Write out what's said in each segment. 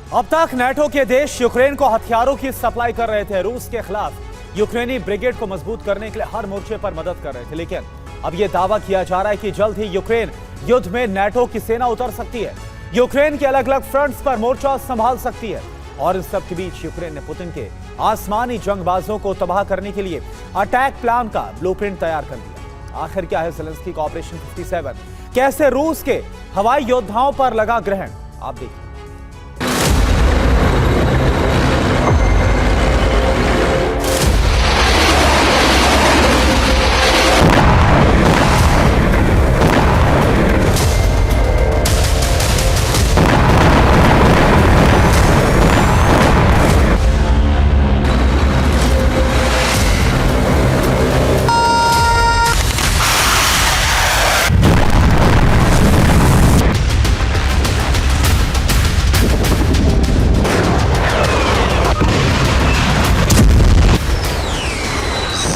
अब तक नाटो के देश यूक्रेन को हथियारों की सप्लाई कर रहे थे। रूस के खिलाफ यूक्रेनी ब्रिगेड को मजबूत करने के लिए हर मोर्चे पर मदद कर रहे थे, लेकिन अब यह दावा किया जा रहा है कि जल्द ही यूक्रेन युद्ध में नाटो की सेना उतर सकती है, यूक्रेन के अलग अलग फ्रंट्स पर मोर्चा संभाल सकती है। और इस सब के बीच यूक्रेन ने पुतिन के आसमानी जंगबाजों को तबाह करने के लिए अटैक प्लान का ब्लूप्रिंट तैयार कर दिया। आखिर क्या है ज़ेलेंस्की का ऑपरेशन 57? कैसे रूस के हवाई योद्धाओं पर लगा ग्रहण? आप देखिए।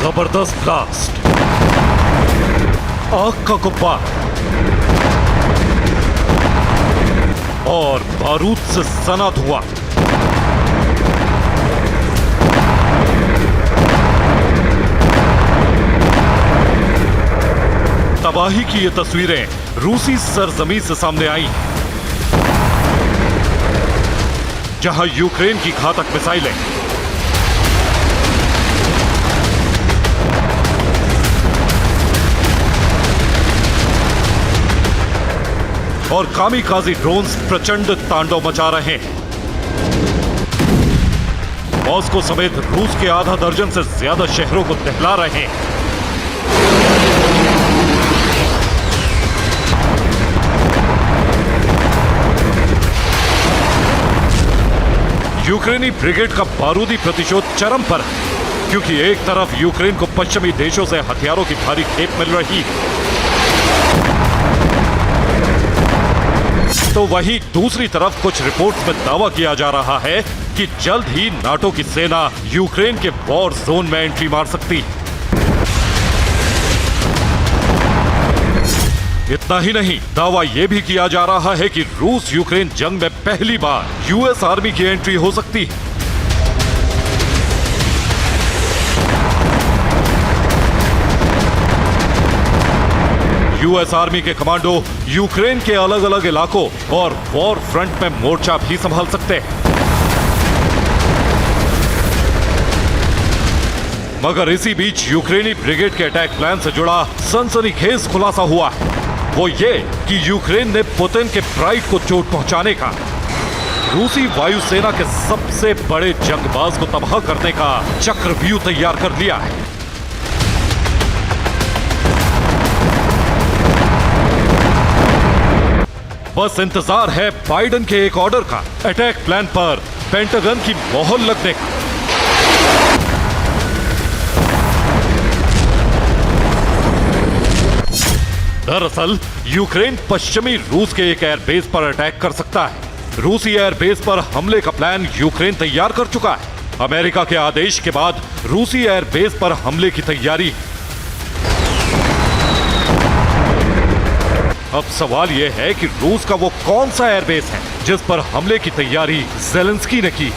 जबरदस्त ब्लास्ट, आग का गुब्बार और बारूद से सना धुआं। तबाही की ये तस्वीरें रूसी सरजमीन से सामने आई, जहां यूक्रेन की घातक मिसाइलें और कामिकाजी ड्रोन्स प्रचंड तांडव मचा रहे हैं। मॉस्को समेत रूस के आधा दर्जन से ज्यादा शहरों को दहला रहे हैं। यूक्रेनी ब्रिगेड का बारूदी प्रतिशोध चरम पर है, क्योंकि एक तरफ यूक्रेन को पश्चिमी देशों से हथियारों की भारी खेप मिल रही है, तो वहीं दूसरी तरफ कुछ रिपोर्ट्स में दावा किया जा रहा है कि जल्द ही नाटो की सेना यूक्रेन के वॉर जोन में एंट्री मार सकती है। इतना ही नहीं, दावा यह भी किया जा रहा है कि रूस यूक्रेन जंग में पहली बार यूएस आर्मी की एंट्री हो सकती है। यूएस आर्मी के कमांडो यूक्रेन के अलग अलग इलाकों और वॉर फ्रंट में मोर्चा भी संभाल सकते हैं। मगर इसी बीच यूक्रेनी ब्रिगेड के अटैक प्लान से जुड़ा सनसनीखेज खुलासा हुआ है। वो ये कि यूक्रेन ने पुतिन के प्राइड को चोट पहुंचाने का, रूसी वायुसेना के सबसे बड़े जंगबाज को तबाह करने का चक्रव्यूह तैयार कर लिया है। बस इंतजार है बाइडेन के एक ऑर्डर का, अटैक प्लान पर पेंटागन की मोहर लगने का। दरअसल यूक्रेन पश्चिमी रूस के एक एयरबेस पर अटैक कर सकता है। रूसी एयरबेस पर हमले का प्लान यूक्रेन तैयार कर चुका है। अमेरिका के आदेश के बाद रूसी एयरबेस पर हमले की तैयारी। अब सवाल यह है कि रूस का वो कौन सा एयरबेस है जिस पर हमले की तैयारी ज़ेलेंस्की ने की।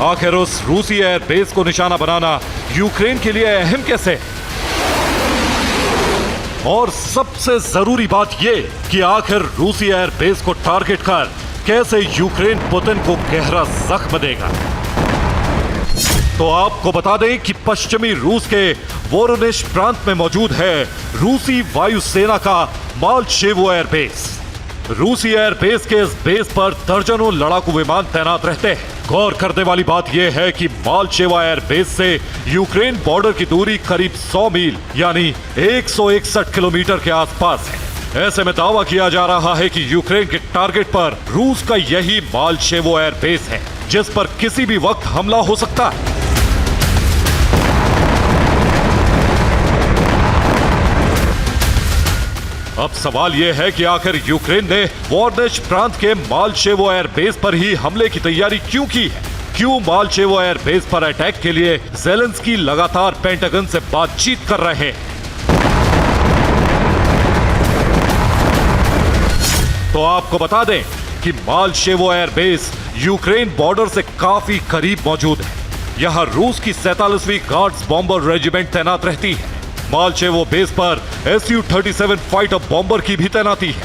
आखिर उस रूसी एयरबेस को निशाना बनाना यूक्रेन के लिए अहम कैसे? और सबसे जरूरी बात यह कि आखिर रूसी एयरबेस को टारगेट कर कैसे यूक्रेन पुतिन को गहरा जख्म देगा। तो आपको बता दें कि पश्चिमी रूस के वोरोनिश प्रांत में मौजूद है रूसी वायुसेना का मालशेवो एयरबेस। रूसी एयरबेस के इस बेस पर दर्जनों लड़ाकू विमान तैनात रहते हैं। गौर करने वाली बात यह है कि मालशेवा एयरबेस से यूक्रेन बॉर्डर की दूरी करीब 100 मील यानी 161 किलोमीटर के आसपास है। ऐसे में दावा किया जा रहा है कि यूक्रेन के टारगेट पर रूस का यही मालशेवो एयरबेस है, जिस पर किसी भी वक्त हमला हो सकता है। अब सवाल यह है कि आखिर यूक्रेन ने वोरोनिश प्रांत के मालशेवो एयरबेस पर ही हमले की तैयारी क्यों की है? क्यों मालशेवो एयरबेस पर अटैक के लिए ज़ेलेंस्की लगातार पेंटागन से बातचीत कर रहे हैं? तो आपको बता दें कि मालशेवो एयरबेस यूक्रेन बॉर्डर से काफी करीब मौजूद है। यहाँ रूस की 47वीं गार्ड्स बॉम्बर रेजिमेंट तैनात रहती है। मालशेवो बेस पर Su-37 फाइटर बॉम्बर की भी तैनाती है।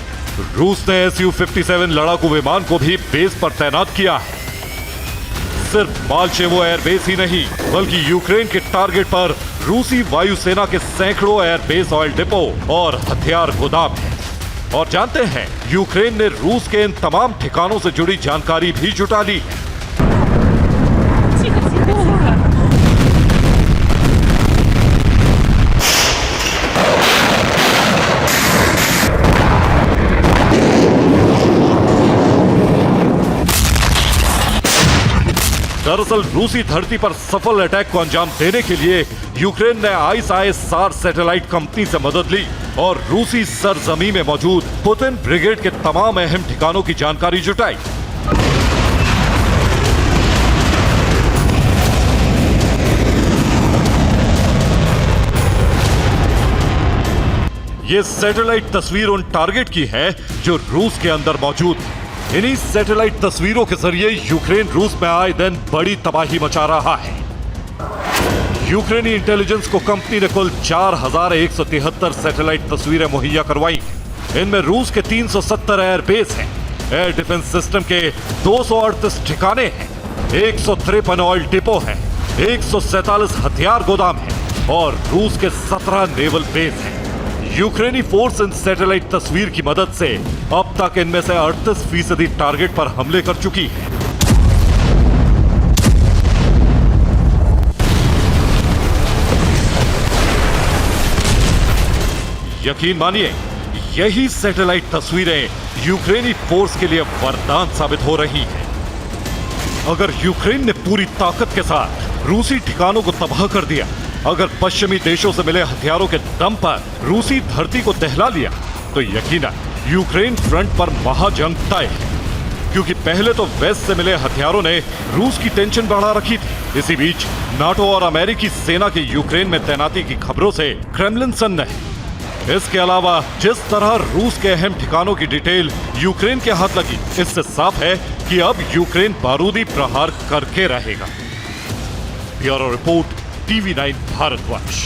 रूस ने Su-57 लड़ाकू विमान को भी बेस पर तैनात किया है। सिर्फ मालशेवो एयरबेस ही नहीं, बल्कि यूक्रेन के टारगेट पर रूसी वायुसेना के सैकड़ों एयरबेस, ऑयल डिपो और हथियार गोदाम हैं। और जानते हैं, यूक्रेन ने रूस के इन तमाम ठिकानों से जुड़ी जानकारी भी जुटा ली है। दरअसल रूसी धरती पर सफल अटैक को अंजाम देने के लिए यूक्रेन ने ISIS-SAR सैटेलाइट कंपनी से मदद ली और रूसी सरजमी में मौजूद पुतिन ब्रिगेड के तमाम अहम ठिकानों की जानकारी जुटाई। ये सैटेलाइट तस्वीर उन टारगेट की है जो रूस के अंदर मौजूद है। इन्हीं सैटेलाइट तस्वीरों के जरिए यूक्रेन रूस में आए दिन बड़ी तबाही मचा रहा है। यूक्रेनी इंटेलिजेंस को कंपनी ने कुल 4173 सैटेलाइट तस्वीरें मुहैया करवाई। इनमें रूस के 370 एयरबेस हैं, एयर डिफेंस सिस्टम के 238 ठिकाने हैं, 153 ऑयल डिपो हैं, 147 हथियार गोदाम हैं और रूस के 17 नेवल बेस हैं। यूक्रेनी फोर्स इन सैटेलाइट तस्वीर की मदद से अब तक इनमें से 38% टारगेट पर हमले कर चुकी है। यकीन मानिए, यही सैटेलाइट तस्वीरें यूक्रेनी फोर्स के लिए वरदान साबित हो रही हैं। अगर यूक्रेन ने पूरी ताकत के साथ रूसी ठिकानों को तबाह कर दिया, अगर पश्चिमी देशों से मिले हथियारों के दम पर रूसी धरती को दहला लिया, तो यकीनन यूक्रेन फ्रंट पर महाजंग तय है। क्योंकि पहले तो वेस्ट से मिले हथियारों ने रूस की टेंशन बढ़ा रखी थी। इसी बीच नाटो और अमेरिकी सेना की यूक्रेन में तैनाती की खबरों से क्रेमलिन सन्न है। इसके अलावा जिस तरह रूस के अहम ठिकानों की डिटेल यूक्रेन के हाथ लगी, इससे साफ है कि अब यूक्रेन बारूदी प्रहार करके रहेगा। Bureau report, TV9 Bharatvarsh.